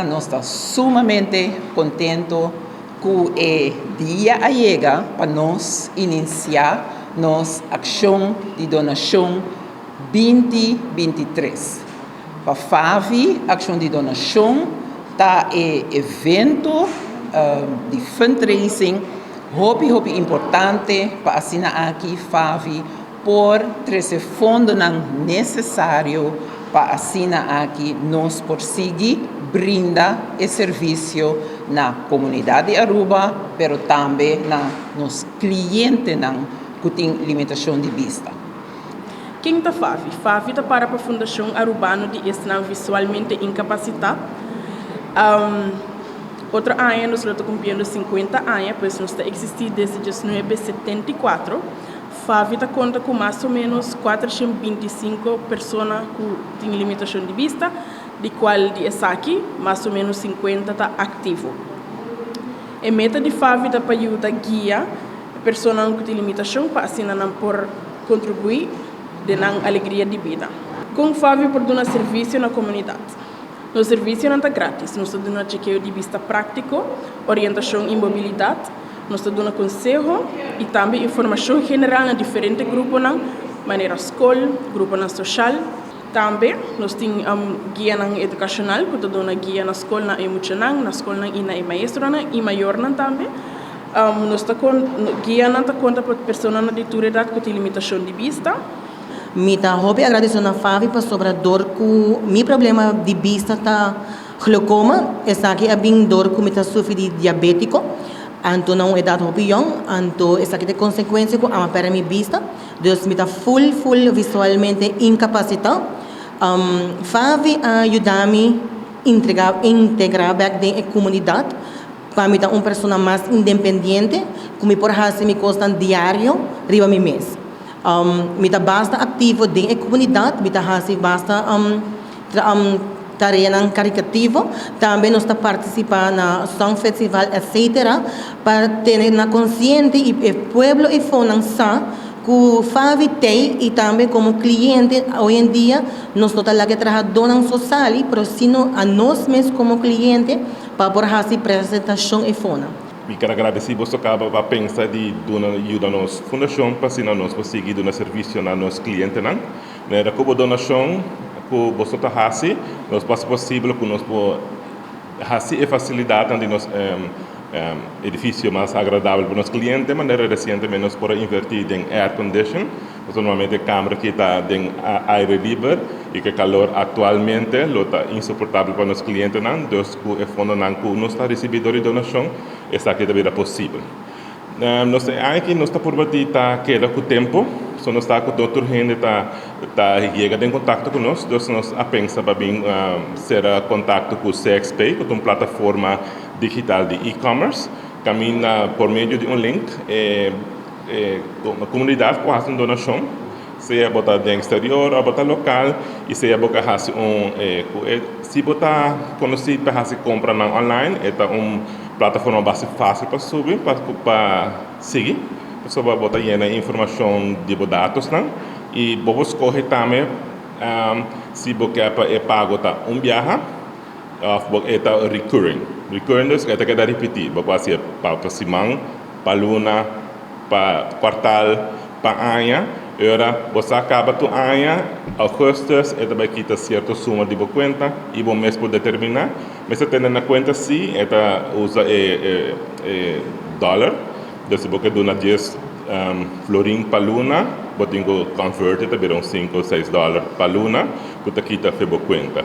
Nós estamos sumamente contentos com o dia a chega para nós iniciar nossa ação de donação 2023. Para FAVI, ação de donação, está evento de fundraising, muito importante para assinar aqui FAVI por trazer fundos necessários para assinar aqui nós por seguir brinda e serviço na comunidade de Aruba, mas também na nos clientes que têm limitação de vista. Quem está FAVI? FAVI está para a Fundação Arubano de Estão Visualmente Incapacitado. Outro ano, nós estamos cumprindo 50 anos, pois nós está existindo desde 1974. FAVI está conta com mais ou menos 425 pessoas que têm limitação de vista, de qual de aqui, mais ou menos 50 está ativo. A meta de FAVI está para ajudar guia pessoas que têm limitação para assim não por contribuir na alegria de vida. Com FAVI por dar serviço na comunidade. O serviço não está grátis, nós estamos dando chequeio de vista prático, orientação em mobilidade, nós estamos dando conselho e também informação geral na diferentes grupos, maneira escola, grupo social. Também nós temos guia educacional, que está dando guia na escola emocional, na escola e na maestro e maior também. Nós estamos guia na conta para pessoas de toda idade que têm limitação de vista. Mita hobby agradeço na FAVI para sobre a dor que meu problema de vista tá glaucoma, essa aqui é bem dor que mita sofre de diabético, anto não é dado hobby young, anto essa aqui tem consequência com a para minha vista, dus mita full visualmente incapacitado. FAVI ajuda-me integrar back dentro da comunidade, para mim uma pessoa mais independente, que me por fazer me custa diário, riba mi mês. Me basta ativo dentro da comunidade, me basta tarefa caritativa, também nós participar na Song Festival, etc., para ter na consciente e o povo e fonança que o FAVI tem e também como cliente, hoje em dia, nós não estamos trabalhando social, mas sim a nós mesmos como cliente, para poder fazer apresentação e fona. Eu quero agradecer você para pensar de ajudar a nossa fundação para assim nós conseguir dar serviço a nossos clientes. Na como donação que você está fazendo, nós faz possível que nós fazer a facilidade de nosso edifício mais agradável para os clientes. De maneira recentemente nós podemos invertir em air condition, normalmente a câmara que está em ar livre e que o calor atualmente está insuportável para os clientes. Então, o fundo que nós está recebendo de donação, essa aqui também é possível. Nós aqui nós está por bater queda com o tempo, só nós está com o doutor Henry está chegando em contato com nós, então nós pensa para bem ser contato com o CXP, que é uma plataforma digital de e-commerce, caminha por meio de um link, a comunidade pode fazer uma donação, seja botar de exterior ou botar local, e seja botar fazer se botar conhecido para fazer compra online, é uma plataforma bastante fácil para subir, para seguir, só para botar informação de dados, e vamos escolher também se você é pago viagem, ou recurring. Recurring é que é repetir, você é para semana, para luna, para quartal, para ano. Ora, você acaba o ano, agosto, e também quita certa suma de conta, e o mês pode determinar. Mas você tem na conta, sim, usa dólar. Então, se você dá 10 florim para luna, você tem que converter para $5 ou $6 para luna, você quita a conta.